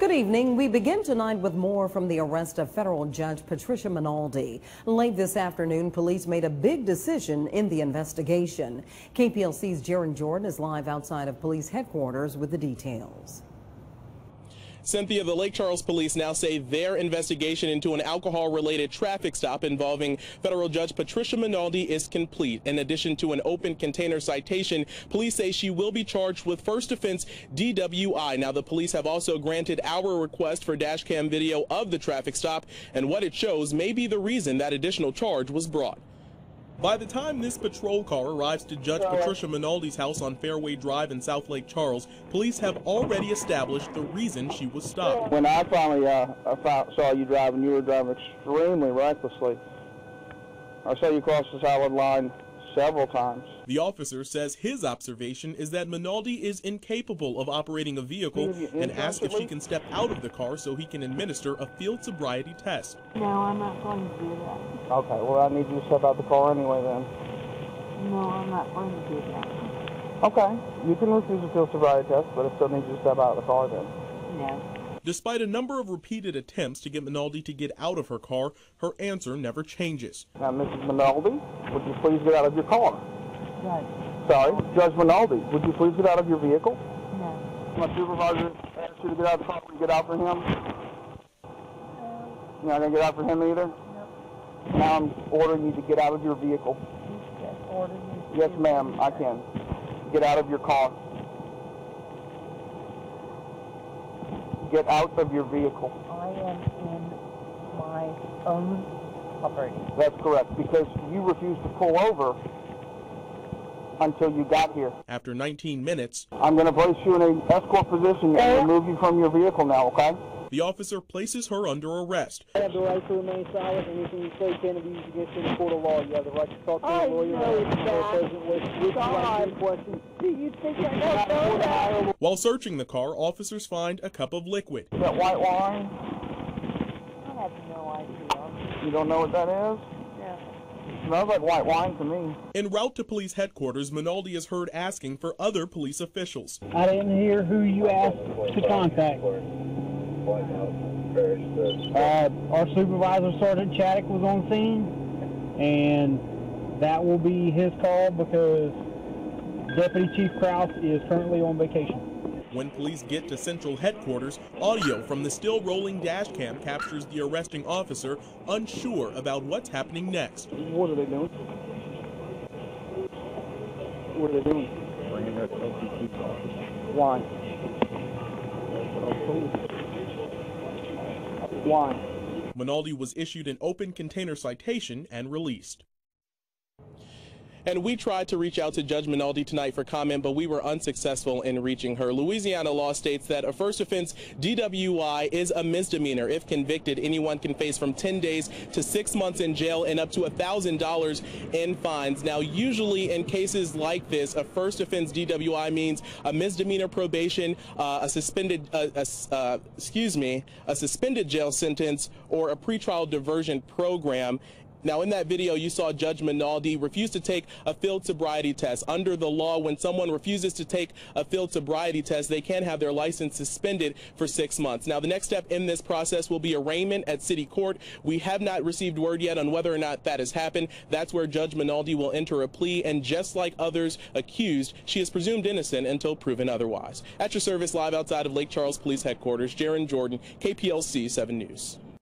Good evening. We begin tonight with more from the arrest of federal judge Patricia Minaldi. Late this afternoon, police made a big decision in the investigation. KPLC's Gerron is live outside of police headquarters with the details. Cynthia, the Lake Charles police now say their investigation into an alcohol-related traffic stop involving federal judge Patricia Minaldi is complete. In addition to an open container citation, police say she will be charged with first offense DWI. Now, the police have also granted our request for dash cam video of the traffic stop, and what it shows may be the reason that additional charge was brought. By the time this patrol car arrives to Judge Patricia Minaldi's house on Fairway Drive in South Lake Charles, police have already established the reason she was stopped. When I finally saw you driving, you were driving extremely recklessly. I saw you cross the solid line several times. The officer says his observation is that Minaldi is incapable of operating a vehicle and asks if she can step out of the car so he can administer a field sobriety test. No, I'm not going to do that. Okay, well, I need you to step out the car anyway then. No, I'm not going to do that. Okay, you can refuse a field sobriety test, but I still need you to step out of the car then. No. Despite a number of repeated attempts to get Minaldi to get out of her car, her answer never changes. Now, Mrs. Minaldi, would you please get out of your car? Right. Sorry, Judge Minaldi, would you please get out of your vehicle? No. My supervisor asked you to get out of the car. Will you get out for him? You're not going to get out for him either? No. Now I'm ordering you to get out of your vehicle. Yes, order me. Yes, ma'am, I can. Get out of your car. Get out of your vehicle. I am in my own property. That's correct, because you refused to pull over until you got here. After 19 minutes, I'm going to place you in an escort position and remove you from your vehicle now, okay? the officer places her under arrest. You have the right to remain silent. Anything you say can be used against you in a court of law. You have the right to talk to a lawyer. While searching the car, officers find a cup of liquid. Is that white wine? I have no idea. You don't know what that is? Yeah. Smells like white wine to me. En route to police headquarters, Minaldi is heard asking for other police officials. I didn't hear who you asked to contact. Our supervisor, Sergeant Chaddock, was on scene, and that will be his call because Deputy Chief Krause is currently on vacation. When police get to central headquarters, audio from the still rolling dash cam captures the arresting officer unsure about what's happening next. What are they doing? What are they doing? Why? Why? Minaldi was issued an open container citation and released. And we tried to reach out to Judge Minaldi tonight for comment, but we were unsuccessful in reaching her. Louisiana law states that a first offense DWI is a misdemeanor. If convicted, anyone can face from 10 days to 6 months in jail and up to $1,000 in fines. Now, usually in cases like this, a first offense DWI means a misdemeanor probation, a suspended jail sentence, or a pretrial diversion program. Now, in that video, you saw Judge Minaldi refuse to take a field sobriety test. Under the law, when someone refuses to take a field sobriety test, they can have their license suspended for 6 months. Now, the next step in this process will be arraignment at city court. We have not received word yet on whether or not that has happened. That's where Judge Minaldi will enter a plea, and just like others accused, she is presumed innocent until proven otherwise. At your service, live outside of Lake Charles Police Headquarters, Gerron Jordan, KPLC 7 News.